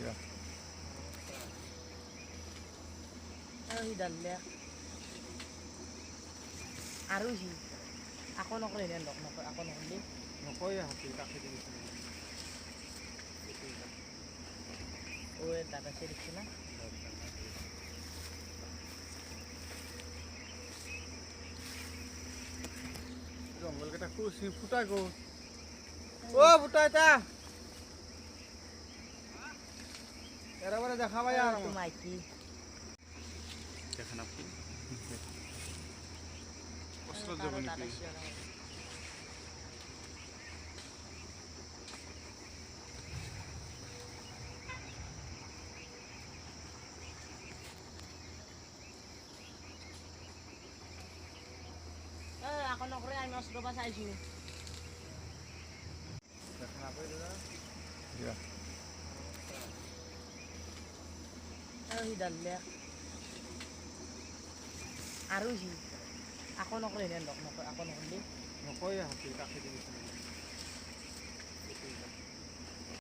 Ya. Ano hidalnya? Aruhi. Ako nokre yan dok. Ako nokre. Noko ya hati kaki di sini. Uwe tata sirik sila. জঙ্গল কেটা কুচি ফুটাই গো ও ফুটাই তা এরাবারে দেখা ভাই আর Itu maiki. দেখেন আপনি কষ্ট Taro যাবে tata নাকি siya. Ako nokre ay mas do pa sa isu. দেখেন আপনি দাদা ইয়া Ano hidalnya? Aruhi. Ako nokre yan dok. Ako nokre. নকো ya hati kaki di sini